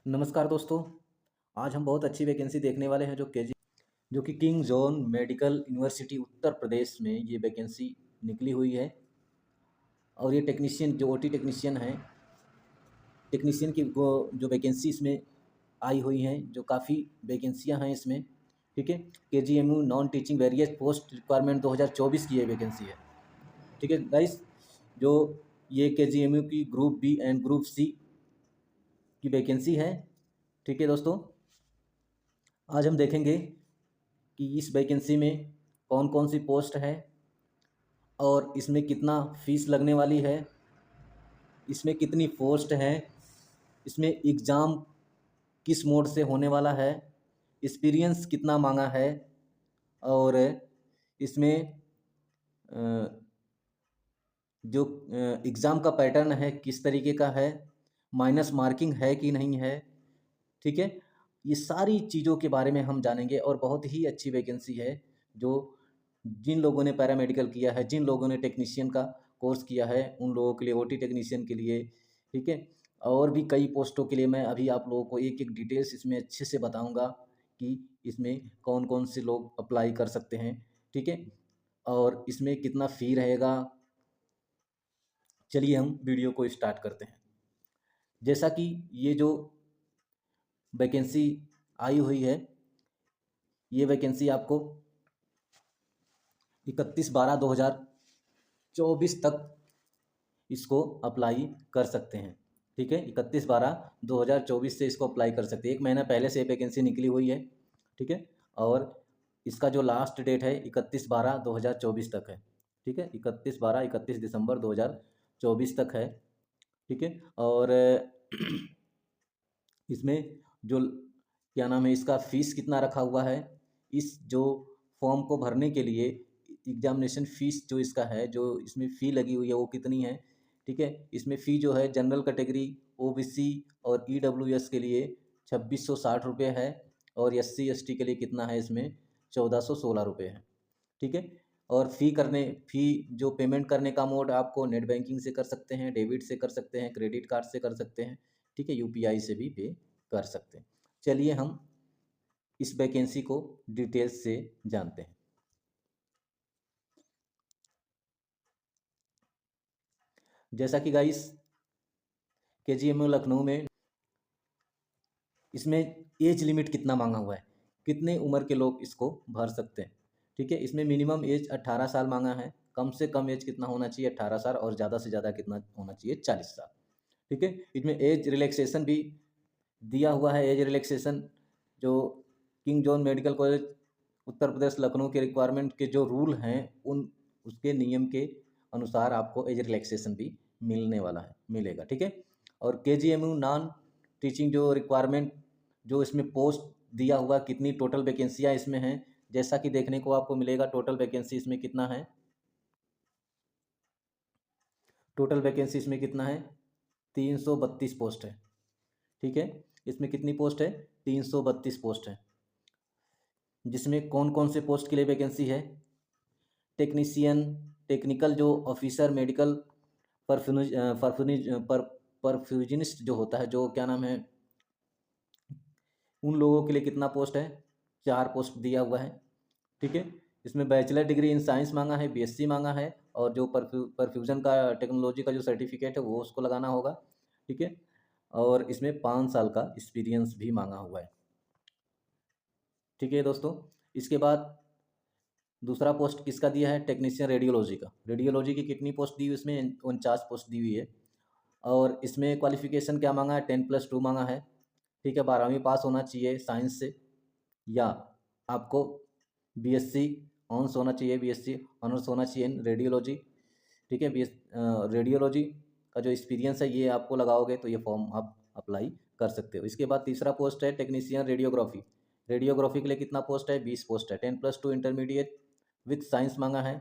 नमस्कार दोस्तों। आज हम बहुत अच्छी वैकेंसी देखने वाले हैं जो कि king John medical university Uttar Pradesh में ये वैकेंसी निकली हुई है। और ये टेक्नीशियन जो ओटी टेक्नीशियन है, टेक्नीशियन की वो जो वैकेंसी इसमें आई हुई हैं, जो काफ़ी वैकेंसियां हैं इसमें। ठीक है, KGMU non teaching various post requirement 2024 की ये वैकेंसी है। ठीक है गाइस, जो ये केजीएमयू की group B and group C की वैकेंसी है। ठीक है दोस्तों, आज हम देखेंगे कि इस वैकेंसी में कौन कौन सी पोस्ट है और इसमें कितना फीस लगने वाली है, इसमें कितनी पोस्ट है, इसमें एग्ज़ाम किस मोड से होने वाला है, एक्सपीरियंस कितना मांगा है, और इसमें अ, जो एग्ज़ाम का पैटर्न है किस तरीके का है, माइनस मार्किंग है कि नहीं है। ठीक है, ये सारी चीज़ों के बारे में हम जानेंगे और बहुत ही अच्छी वैकेंसी है। जो जिन लोगों ने पैरामेडिकल किया है, जिन लोगों ने टेक्नीशियन का कोर्स किया है, उन लोगों के लिए, ओटी टेक्नीशियन के लिए। ठीक है, और भी कई पोस्टों के लिए मैं अभी आप लोगों को एक एक डिटेल्स इसमें अच्छे से बताऊंगा कि इसमें कौन कौन से लोग अप्लाई कर सकते हैं। ठीक है, और इसमें कितना फ़ी रहेगा। चलिए हम वीडियो को स्टार्ट करते हैं। जैसा कि ये जो वैकेंसी आई हुई है, ये वैकेंसी आपको 31/12/2024 तक इसको अप्लाई कर सकते हैं। ठीक है, 31/12/2024 से इसको अप्लाई कर सकते हैं। एक महीना पहले से वैकेंसी निकली हुई है। ठीक है, और इसका जो लास्ट डेट है 31/12/2024 तक है। ठीक है, 31/12 31 दिसंबर 2024 तक है। ठीक है, और इसमें जो क्या नाम है, इसका फ़ीस कितना रखा हुआ है, इस जो फॉर्म को भरने के लिए एग्जामिनेशन फ़ीस जो इसका है, जो इसमें फ़ी लगी हुई है वो कितनी है। ठीक है, इसमें फ़ी जो है जनरल कैटेगरी, ओबीसी और ईडब्ल्यूएस के लिए 2660 रुपये है, और एससी एसटी के लिए कितना है, इसमें 1416 रुपये है। ठीक है, और फ़ी जो पेमेंट करने का मोड आपको नेट बैंकिंग से कर सकते हैं, डेबिट से कर सकते हैं, क्रेडिट कार्ड से कर सकते हैं। ठीक है, यूपीआई से भी पे कर सकते हैं। चलिए हम इस वैकेंसी को डिटेल्स से जानते हैं। जैसा कि गाइस, केजीएमयू लखनऊ में इसमें एज लिमिट कितना मांगा हुआ है, कितने उम्र के लोग इसको भर सकते हैं। ठीक है, इसमें मिनिमम एज 18 साल मांगा है। कम से कम एज कितना होना चाहिए, 18 साल, और ज़्यादा से ज़्यादा कितना होना चाहिए, 40 साल। ठीक है, इसमें एज रिलैक्सेशन भी दिया हुआ है। एज रिलैक्सेशन जो king John medical college Uttar Pradesh Lucknow के रिक्वायरमेंट के जो रूल हैं, उन उसके नियम के अनुसार आपको एज रिलैक्सेशन भी मिलने वाला है, मिलेगा। ठीक है, और केजीएमयू नॉन टीचिंग जो रिक्वायरमेंट जो इसमें पोस्ट दिया हुआ, कितनी टोटल वैकेंसियाँ इसमें हैं, जैसा कि देखने को आपको मिलेगा। टोटल वैकेंसी इसमें कितना है, टोटल वैकेंसी इसमें कितना है, 332 पोस्ट है। ठीक है, इसमें कितनी पोस्ट है, 332 पोस्ट है। जिसमें कौन कौन से पोस्ट के लिए वैकेंसी है, टेक्नीशियन, टेक्निकल जो ऑफिसर, मेडिकल परफ्यूजनिस्ट जो होता है, जो क्या नाम है, उन लोगों के लिए कितना पोस्ट है, 4 पोस्ट दिया हुआ है। ठीक है, इसमें बैचलर डिग्री इन साइंस मांगा है, बीएससी मांगा है, और जो परफ्यूजन का टेक्नोलॉजी का जो सर्टिफिकेट है वो उसको लगाना होगा। ठीक है, और इसमें 5 साल का एक्सपीरियंस भी मांगा हुआ है। ठीक है दोस्तों, इसके बाद दूसरा पोस्ट किसका दिया है, टेक्नीशियन रेडियोलॉजी का। रेडियोलॉजी की कितनी पोस्ट दी हुई, इसमें 49 पोस्ट दी हुई है। और इसमें क्वालिफिकेशन क्या मांगा है, 10+2 मांगा है। ठीक है, 12वीं पास होना चाहिए साइंस से, या आपको बीएससी ऑनर्स होना चाहिए, बीएससी ऑनर्स होना चाहिए इन रेडियोलॉजी। ठीक है, रेडियोलॉजी का जो एक्सपीरियंस है ये आपको लगाओगे तो ये फॉर्म आप अप्लाई कर सकते हो। इसके बाद तीसरा पोस्ट है टेक्नीशियन रेडियोग्राफी। रेडियोग्राफी के लिए कितना पोस्ट है, 20 पोस्ट है। 10+2 इंटरमीडिएट विथ साइंस मांगा है।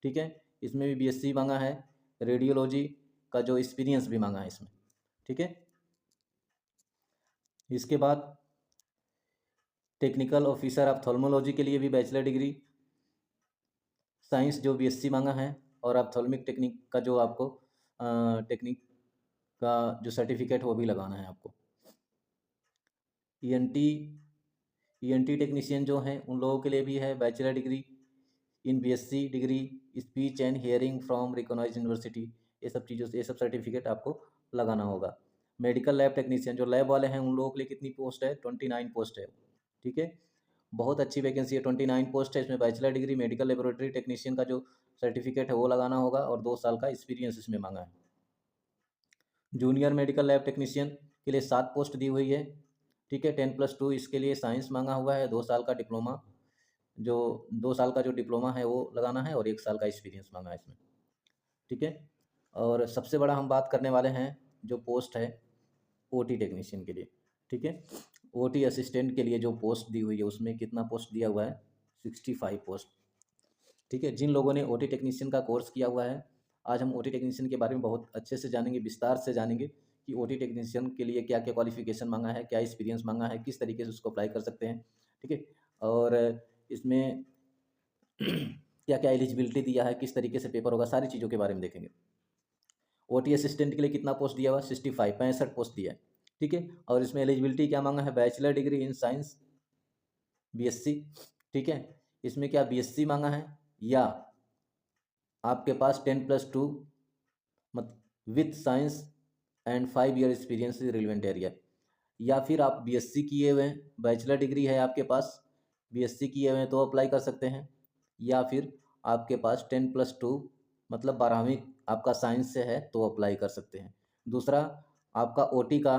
ठीक है, इसमें भी बीएससी मांगा है, रेडियोलॉजी का जो एक्सपीरियंस भी मांगा है इसमें। ठीक है, इसके बाद टेक्निकल ऑफिसर ऑप्थेल्मोलॉजी के लिए भी बैचलर डिग्री साइंस जो बीएससी मांगा है, और ऑप्थेल्मिक टेक्निक का जो आपको टेक्निक का जो सर्टिफिकेट वो भी लगाना है आपको। ईएनटी ईएनटी टेक्नीशियन जो हैं उन लोगों के लिए भी है bachelor degree in BSc degree speech and hearing from recognised university. ये सब चीज़ों से ये सब सर्टिफिकेट आपको लगाना होगा। मेडिकल लैब टेक्नीशियन जो लैब वाले हैं उन लोगों के लिए कितनी पोस्ट है? 29 पोस्ट है। ठीक है, बहुत अच्छी वैकेंसी है, 29 पोस्ट है। इसमें bachelor degree medical laboratory technician का जो सर्टिफिकेट है वो लगाना होगा और 2 साल का एक्सपीरियंस इसमें मांगा है। जूनियर मेडिकल लैब टेक्नीशियन के लिए 7 पोस्ट दी हुई है। ठीक है, 10+2 इसके लिए साइंस मांगा हुआ है। 2 साल का डिप्लोमा, जो 2 साल का जो डिप्लोमा है वो लगाना है और 1 साल का एक्सपीरियंस मांगा है इसमें। ठीक है, और सबसे बड़ा हम बात करने वाले हैं जो पोस्ट है ओटी टेक्नीशियन के लिए। ठीक है, ओटी असिस्टेंट के लिए जो पोस्ट दी हुई है उसमें कितना पोस्ट दिया हुआ है? 65 पोस्ट। ठीक है, जिन लोगों ने ओटी टेक्नीशियन का कोर्स किया हुआ है, आज हम ओटी टेक्नीशियन के बारे में बहुत अच्छे से जानेंगे, विस्तार से जानेंगे कि ओटी टेक्नीशियन के लिए क्या क्या क्वालिफिकेशन मांगा है, क्या एक्सपीरियंस मांगा है, किस तरीके से उसको अप्लाई कर सकते हैं। ठीक है, और इसमें क्या क्या एलिजिबिलिटी दिया है, किस तरीके से पेपर होगा, सारी चीज़ों के बारे में देखेंगे। ओटी असिस्टेंट के लिए कितना पोस्ट दिया हुआ? 65 पोस्ट दिया है। ठीक है, और इसमें एलिजिबिलिटी क्या मांगा है? Bachelor degree in science BSc. ठीक है, इसमें क्या बीएससी मांगा है या आपके पास 10+2 मत with science and 5 year experience is relevant area, या फिर आप बीएससी किए हुए हैं, बैचलर डिग्री है आपके पास, बीएससी किए हुए हैं तो अप्लाई कर सकते हैं, या फिर आपके पास 10+2 मतलब 12वीं आपका साइंस से है तो अप्लाई कर सकते हैं। दूसरा, आपका ओटी का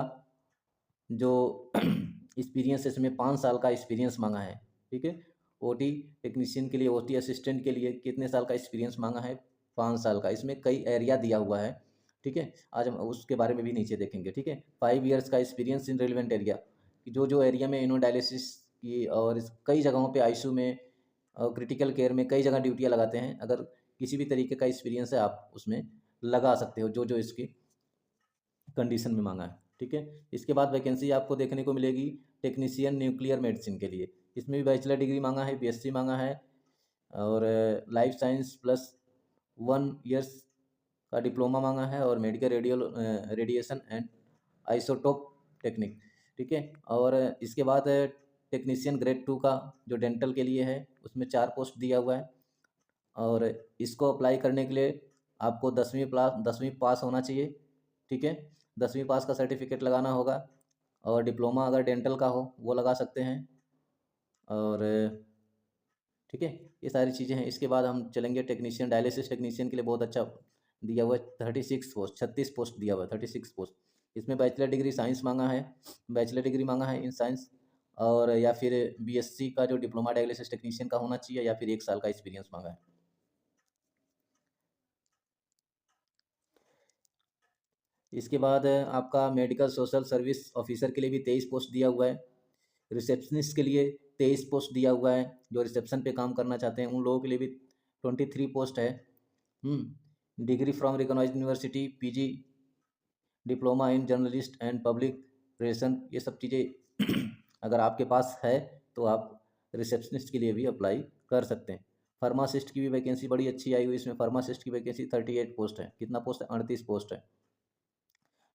जो एक्सपीरियंस है इसमें 5 साल का एक्सपीरियंस मांगा है। ठीक है, ओटी टेक्नीशियन के लिए, ओटी असिस्टेंट के लिए कितने साल का एक्सपीरियंस मांगा है? 5 साल का। इसमें कई एरिया दिया हुआ है। ठीक है, आज हम उसके बारे में भी नीचे देखेंगे। ठीक है, 5 ईयर्स का एक्सपीरियंस इन रेलिवेंट एरिया, कि जो जो एरिया में इनोडायलिसिस की और कई जगहों पे आईसीयू में और क्रिटिकल केयर में कई जगह ड्यूटियाँ लगाते हैं, अगर किसी भी तरीके का एक्सपीरियंस है आप उसमें लगा सकते हो, जो जो इसकी कंडीशन में मांगा है। ठीक है, इसके बाद वैकेंसी आपको देखने को मिलेगी टेक्नीशियन न्यूक्लियर मेडिसिन के लिए। इसमें भी बैचलर डिग्री मांगा है, बीएससी मांगा है, और लाइफ साइंस प्लस 1 ईयर्स का डिप्लोमा मांगा है, और medical radiation and isotope technique. ठीक है, और इसके बाद टेक्नीशियन ग्रेड 2 का जो डेंटल के लिए है उसमें 4 पोस्ट दिया हुआ है, और इसको अप्लाई करने के लिए आपको 10वीं पास होना चाहिए। ठीक है, 10वीं पास का सर्टिफिकेट लगाना होगा, और डिप्लोमा अगर डेंटल का हो वो लगा सकते हैं। और ठीक है, ये सारी चीज़ें हैं। इसके बाद हम चलेंगे टेक्नीशियन डायलिसिस टेक्नीशियन के लिए बहुत अच्छा दिया हुआ है, 36 पोस्ट दिया हुआ है, 36 पोस्ट। इसमें बैचलर डिग्री साइंस मांगा है, बैचलर डिग्री मांगा है इन साइंस, और या फिर बीएससी का जो डिप्लोमा डायलिसिस टेक्नीशियन का होना चाहिए, या फिर 1 साल का एक्सपीरियंस मांगा है। इसके बाद आपका मेडिकल सोशल सर्विस ऑफिसर के लिए भी 23 पोस्ट दिया हुआ है। रिसेप्शनिस्ट के लिए 23 पोस्ट दिया हुआ है, जो रिसेप्शन पे काम करना चाहते हैं उन लोगों के लिए भी 23 पोस्ट है। Degree from recognised university, PG diploma in journalist and public relation, ये सब चीज़ें अगर आपके पास है तो आप रिसेप्शनिस्ट के लिए भी अप्लाई कर सकते हैं। फार्मासिस्ट की भी वैकेंसी बड़ी अच्छी आई हुई, इसमें फार्मासिस्ट की वैकेंसी 38 पोस्ट है। कितना पोस्ट है? 38 पोस्ट है।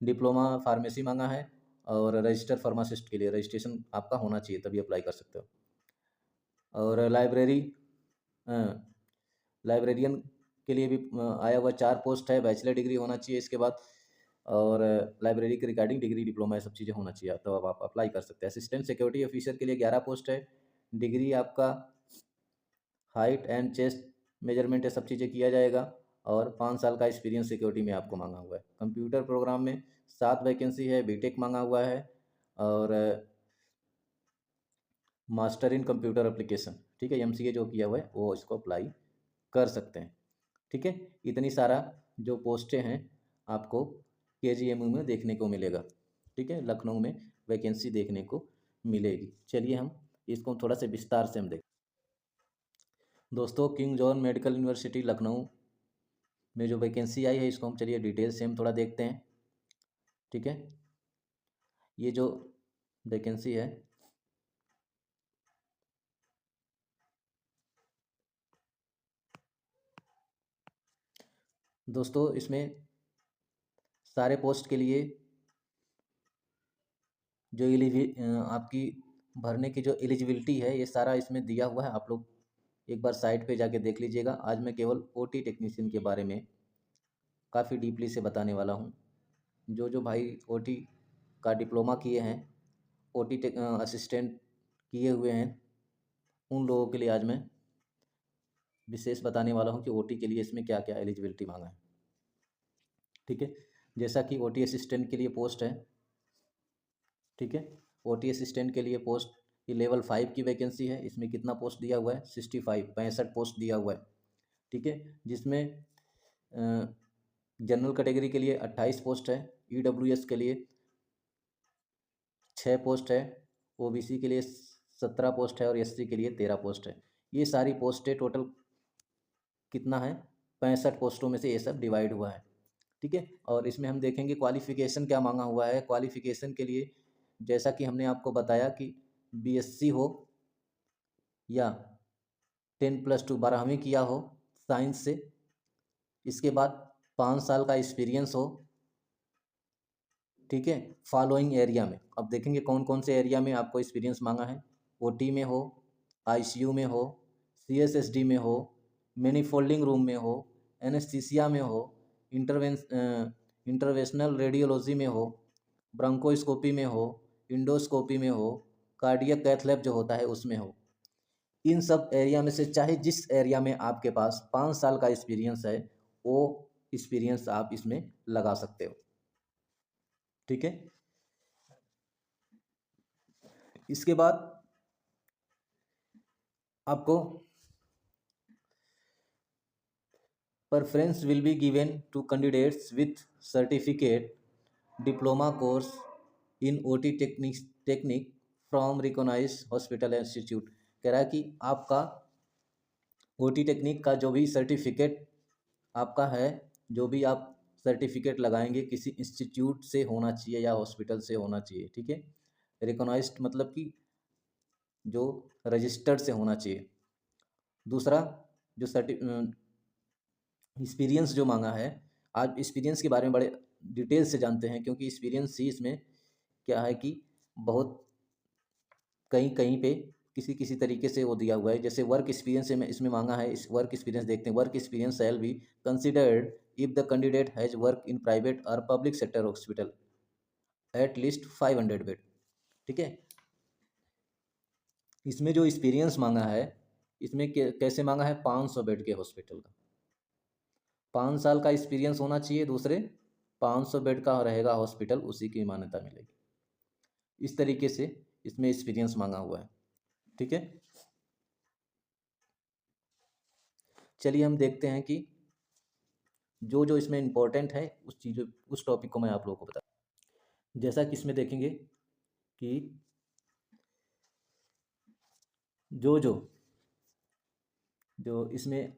डिप्लोमा फार्मेसी मांगा है, और रजिस्टर फार्मासिस्ट के लिए रजिस्ट्रेशन आपका होना चाहिए तभी अप्लाई कर सकते हो। और लाइब्रेरियन के लिए भी आया हुआ 4 पोस्ट है, बैचलर डिग्री होना चाहिए इसके बाद, और लाइब्रेरी के रिगार्डिंग डिग्री डिप्लोमा ये सब चीज़ें होना चाहिए, तो अब आप अप्लाई कर सकते हैं। असिस्टेंट सिक्योरिटी ऑफिसर के लिए 11 पोस्ट है। डिग्री आपका हाइट एंड चेस्ट मेजरमेंट ये सब चीज़ें किया जाएगा, और 5 साल का एक्सपीरियंस सिक्योरिटी में आपको मांगा हुआ है। कंप्यूटर प्रोग्राम में 7 वैकेंसी है, बीटेक मांगा हुआ है, और मास्टर इन कंप्यूटर एप्लीकेशन। ठीक है, एमसीए जो किया हुआ है वो इसको अप्लाई कर सकते हैं। ठीक है, इतनी सारा जो पोस्टें हैं आपको केजीएमयू में देखने को मिलेगा। ठीक है, लखनऊ में वैकेंसी देखने को मिलेगी। चलिए हम इसको थोड़ा सा विस्तार से हम देखें। दोस्तों, king John medical university Lucknow में जो वैकेंसी आई है इसको हम चलिए डिटेल से हम थोड़ा देखते हैं। ठीक है, ये जो वैकेंसी है दोस्तों, इसमें सारे पोस्ट के लिए जो आपकी भरने की जो एलिजिबिलिटी है ये सारा इसमें दिया हुआ है। आप लोग एक बार साइट पे जाके देख लीजिएगा। आज मैं केवल ओटी टेक्नीशियन के बारे में काफ़ी डीपली से बताने वाला हूँ। जो जो भाई ओटी का डिप्लोमा किए हैं, ओटी असिस्टेंट किए हुए हैं, उन लोगों के लिए आज मैं विशेष बताने वाला हूँ कि ओटी के लिए इसमें क्या क्या एलिजिबिलिटी मांगा है। ठीक है, जैसा कि ओटी असिस्टेंट के लिए पोस्ट है। ठीक है, ओटी असिस्टेंट के लिए पोस्ट ये लेवल 5 की वैकेंसी है। इसमें कितना पोस्ट दिया हुआ है? 65 पोस्ट दिया हुआ है। ठीक है, जिसमें जनरल कैटेगरी के लिए 28 पोस्ट है, ईडब्ल्यूएस के लिए 6 पोस्ट है, ओबीसी के लिए 17 पोस्ट है और एससी के लिए 13 पोस्ट है। ये सारी पोस्टें टोटल कितना है? 65 पोस्टों में से ये सब डिवाइड हुआ है। ठीक है, और इसमें हम देखेंगे क्वालिफ़िकेशन क्या मांगा हुआ है। क्वालिफ़िकेशन के लिए जैसा कि हमने आपको बताया कि बीएससी हो या 10+2 12वीं किया हो साइंस से, इसके बाद 5 साल का एक्सपीरियंस हो। ठीक है, फॉलोइंग एरिया में अब देखेंगे कौन कौन से एरिया में आपको एक्सपीरियंस मांगा है। ओटी में हो, आईसीयू में हो, सीएसएसडी में हो, मैनीफोल्डिंग रूम में हो, एनेस्थीसिया में हो, इंटरवेंशनल रेडियोलॉजी में हो, ब्रोंकोस्कोपी में हो, इंडोस्कोपी में हो, कार्डियक कैथ लैब जो होता है उसमें हो। इन सब एरिया में से चाहे जिस एरिया में आपके पास 5 साल का एक्सपीरियंस है, वो एक्सपीरियंस आप इसमें लगा सकते हो। ठीक है, इसके बाद आपको preference will be given to candidates with certificate diploma course in OT technique from recognized hospital institute। कह रहा है कि आपका OT टेक्निक का जो भी सर्टिफिकेट आपका है, जो भी आप सर्टिफिकेट लगाएंगे किसी इंस्टीट्यूट से होना चाहिए या हॉस्पिटल से होना चाहिए। ठीक है, रिकॉग्नाइज्ड मतलब कि जो रजिस्टर्ड से होना चाहिए। दूसरा जो एक्सपीरियंस जो मांगा है, आज एक्सपीरियंस के बारे में बड़े डिटेल से जानते हैं, क्योंकि एक्सपीरियंस ही इसमें क्या है कि बहुत कहीं कहीं पे किसी किसी तरीके से वो दिया हुआ है। जैसे वर्क एक्सपीरियंस में इसमें मांगा है, इस वर्क एक्सपीरियंस देखते हैं। Work experience shall be considered if the candidate has work in private और public sector hospital at least 500 bed. ठीक है, इसमें जो एक्सपीरियंस मांगा है, इसमें कैसे मांगा है? 500 बेड के हॉस्पिटल का 5 साल का एक्सपीरियंस होना चाहिए। दूसरे 500 बेड का रहेगा हॉस्पिटल, उसी की मान्यता मिलेगी। इस तरीके से इसमें एक्सपीरियंस मांगा हुआ है। ठीक है, चलिए हम देखते हैं कि जो जो इसमें इम्पोर्टेंट है उस चीज़ों उस टॉपिक को मैं आप लोगों को बता। जैसा कि इसमें देखेंगे कि जो जो जो इसमें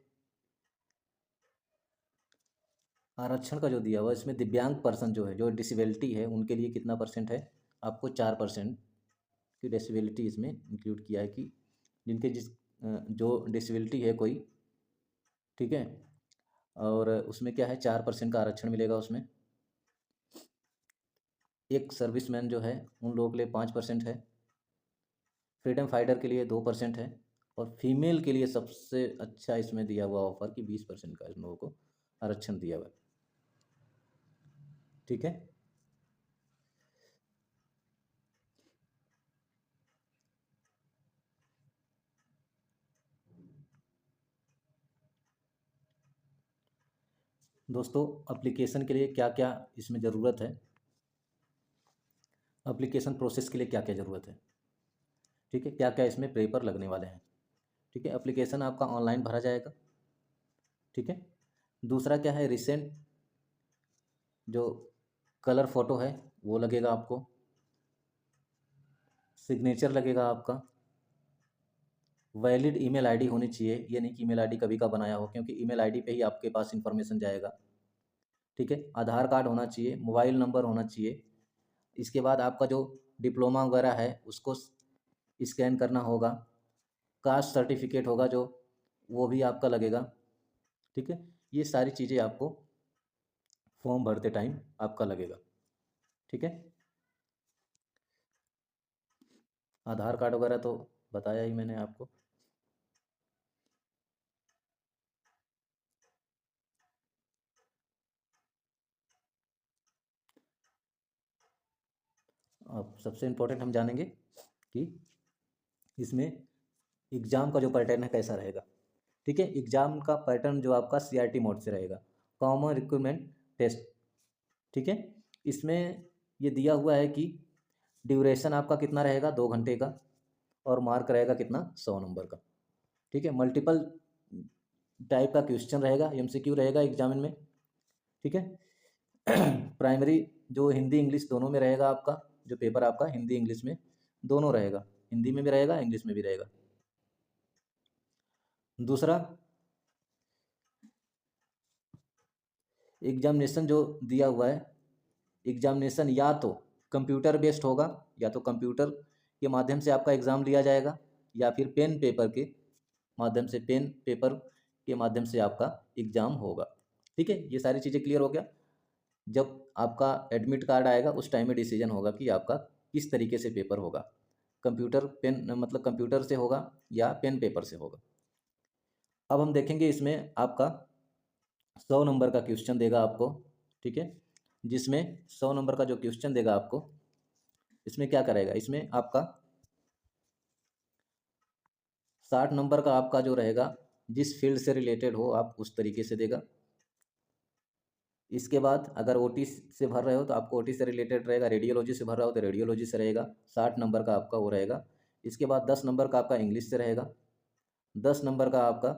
आरक्षण का जो दिया हुआ है, इसमें दिव्यांग पर्सन जो है, जो डिसेबिलिटी है, उनके लिए कितना परसेंट है? आपको 4% की डिसेबिलिटी इसमें इंक्लूड किया है कि जिनके जो डिसेबिलिटी है कोई। ठीक है, और उसमें क्या है? 4% का आरक्षण मिलेगा उसमें। एक सर्विसमैन जो है उन लोगों के लिए 5% है। फ्रीडम फाइटर के लिए 2% है। और फीमेल के लिए सबसे अच्छा इसमें दिया हुआ ऑफर कि 20% का इन लोगों को आरक्षण दिया हुआ है। ठीक है, दोस्तों एप्लीकेशन के लिए क्या क्या इसमें ज़रूरत है, एप्लीकेशन प्रोसेस के लिए क्या क्या ज़रूरत है। ठीक है, क्या क्या इसमें पेपर लगने वाले हैं। ठीक है, एप्लीकेशन आपका ऑनलाइन भरा जाएगा। ठीक है, दूसरा क्या है? रिसेंट जो कलर फ़ोटो है वो लगेगा आपको। सिग्नेचर लगेगा आपका। वैलिड ईमेल आईडी होनी चाहिए, ये नहीं कि ईमेल आईडी कभी का बनाया हो, क्योंकि ईमेल आईडी पे ही आपके पास इन्फॉर्मेशन जाएगा। ठीक है, आधार कार्ड होना चाहिए, मोबाइल नंबर होना चाहिए। इसके बाद आपका जो डिप्लोमा वगैरह है उसको स्कैन करना होगा। कास्ट सर्टिफिकेट होगा जो, वो भी आपका लगेगा। ठीक है, ये सारी चीज़ें आपको फॉर्म भरते टाइम आपका लगेगा। ठीक है, आधार कार्ड वगैरह तो बताया ही मैंने आपको। अब सबसे इम्पोर्टेंट हम जानेंगे कि इसमें एग्ज़ाम का जो पैटर्न है कैसा रहेगा। ठीक है, एग्ज़ाम का पैटर्न जो आपका CRT मोड से रहेगा, कॉमन रिक्रूटमेंट टेस्ट। ठीक है, इसमें ये दिया हुआ है कि ड्यूरेशन आपका कितना रहेगा, 2 घंटे का, और मार्क रहेगा कितना, 100 नंबर का। ठीक है, मल्टीपल टाइप का क्वेश्चन रहेगा, MCQ रहेगा एग्जामिन में। ठीक है, प्राइमरी जो हिंदी इंग्लिश दोनों में रहेगा, आपका जो पेपर आपका हिंदी इंग्लिश में दोनों रहेगा, हिंदी में भी रहेगा इंग्लिश में भी रहेगा। दूसरा, एग्जामिनेशन जो दिया हुआ है, एग्जामिनेशन या तो कंप्यूटर बेस्ड होगा, या तो कंप्यूटर के माध्यम से आपका एग्ज़ाम लिया जाएगा, या फिर पेन पेपर के माध्यम से, पेन पेपर के माध्यम से आपका एग्ज़ाम होगा। ठीक है, ये सारी चीज़ें क्लियर हो गया। जब आपका एडमिट कार्ड आएगा उस टाइम में डिसीजन होगा कि आपका किस तरीके से पेपर होगा, कंप्यूटर पेन मतलब कंप्यूटर से होगा या पेन पेपर से होगा। अब हम देखेंगे इसमें आपका 100 नंबर का क्वेश्चन देगा आपको। ठीक है, जिसमें 100 नंबर का जो क्वेश्चन देगा आपको, इसमें क्या करेगा, इसमें आपका 60 नंबर का आपका जो रहेगा, जिस फील्ड से रिलेटेड हो आप उस तरीके से देगा। इसके बाद अगर OT से भर रहे हो तो आपको OT से रिलेटेड रहेगा, रेडियोलॉजी से भर रहे हो तो रेडियोलॉजी से रहेगा, 60 नंबर का आपका वो रहेगा। इसके बाद 10 नंबर का आपका इंग्लिश से रहेगा, 10 नंबर का आपका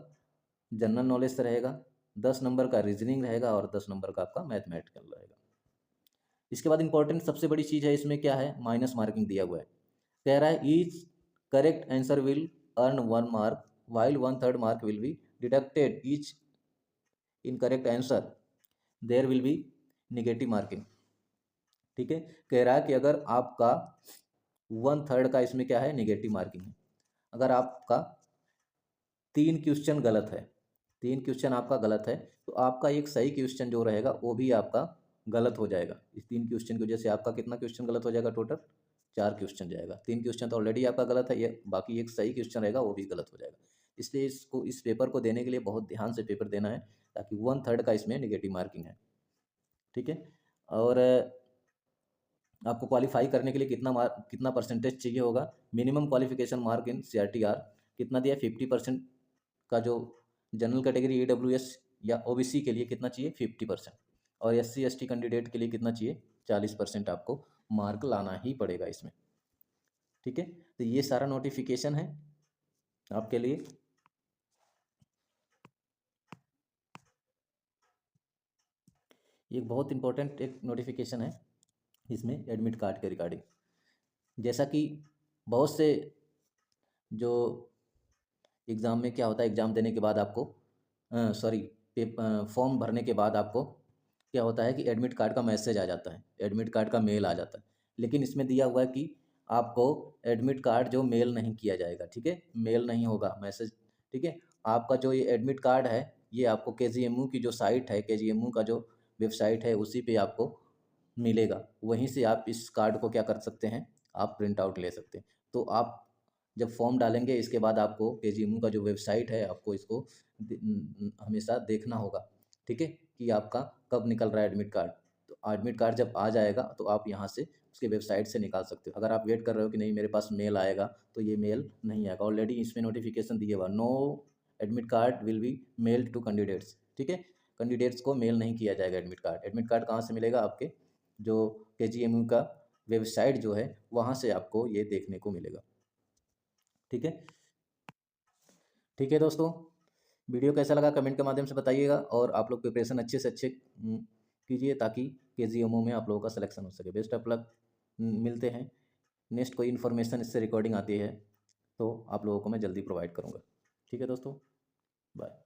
जनरल नॉलेज से रहेगा, 10 नंबर का रीजनिंग रहेगा, और 10 नंबर का आपका मैथमेटिकल रहेगा। इसके बाद इंपॉर्टेंट सबसे बड़ी चीज़ है इसमें क्या है, माइनस मार्किंग दिया हुआ है। कह रहा है each correct answer will earn 1 mark while 1/3 mark will be deducted each incorrect answer there will be negative marking. ठीक है, कह रहा है कि अगर आपका 1/3 का इसमें क्या है, निगेटिव मार्किंग है। अगर आपका 3 क्वेश्चन गलत है, 3 क्वेश्चन आपका गलत है, तो आपका एक सही क्वेश्चन जो रहेगा वो भी आपका गलत हो जाएगा। इस 3 क्वेश्चन की वजह से आपका कितना क्वेश्चन गलत हो जाएगा, टोटल 4 क्वेश्चन जाएगा। 3 क्वेश्चन तो ऑलरेडी आपका गलत है, ये बाकी एक सही क्वेश्चन रहेगा वो भी गलत हो जाएगा। इसलिए इसको, इस पेपर को देने के लिए बहुत ध्यान से पेपर देना है, ताकि 1/3 का इसमें निगेटिव मार्किंग है। ठीक है, और आपको क्वालिफाई करने के लिए कितना परसेंटेज चाहिए होगा, minimum qualification mark in CRTR कितना दिया, 50% का जो जनरल कैटेगरी EWS या OBC के लिए कितना चाहिए, 50%, और SC ST कैंडिडेट के लिए कितना चाहिए, 40% आपको मार्क लाना ही पड़ेगा इसमें। ठीक है, तो ये सारा नोटिफिकेशन है आपके लिए। एक बहुत इंपॉर्टेंट एक नोटिफिकेशन है इसमें एडमिट कार्ड के रिगार्डिंग। जैसा कि बहुत से जो एग्ज़ाम में क्या होता है, एग्ज़ाम देने के बाद आपको सॉरी फॉर्म भरने के बाद आपको क्या होता है कि एडमिट कार्ड का मैसेज आ जाता है, एडमिट कार्ड का मेल आ जाता है। लेकिन इसमें दिया हुआ है कि आपको एडमिट कार्ड जो मेल नहीं किया जाएगा। ठीक है, मेल नहीं होगा, मैसेज। ठीक है, आपका जो ये एडमिट कार्ड है, ये आपको KGMU की जो साइट है, KGMU का जो वेबसाइट है, उसी पे आपको मिलेगा। वहीं से आप इस कार्ड को क्या कर सकते हैं, आप प्रिंट आउट ले सकते हैं। तो आप जब फॉर्म डालेंगे इसके बाद आपको KGMU का जो वेबसाइट है, आपको इसको हमेशा देखना होगा। ठीक है, कि आपका कब निकल रहा है एडमिट कार्ड। तो एडमिट कार्ड जब आ जाएगा तो आप यहाँ से उसके वेबसाइट से निकाल सकते हो। अगर आप वेट कर रहे हो कि नहीं मेरे पास मेल आएगा, तो ये मेल नहीं आएगा। ऑलरेडी इसमें नोटिफिकेशन दिया हुआ, no admit card will be mailed to candidates. ठीक है, कैंडिडेट्स को मेल नहीं किया जाएगा एडमिट कार्ड। एडमिट कार्ड कहाँ से मिलेगा, आपके जो KGMU का वेबसाइट जो है वहाँ से आपको ये देखने को मिलेगा। ठीक है, ठीक है दोस्तों, वीडियो कैसा लगा कमेंट के माध्यम से बताइएगा, और आप लोग प्रिपरेशन अच्छे से अच्छे कीजिए, ताकि KGMU में आप लोगों का सिलेक्शन हो सके। बेस्ट ऑफ लक, मिलते हैं नेक्स्ट। कोई इन्फॉर्मेशन इससे रिकॉर्डिंग आती है तो आप लोगों को मैं जल्दी प्रोवाइड करूँगा। ठीक है दोस्तों, बाय।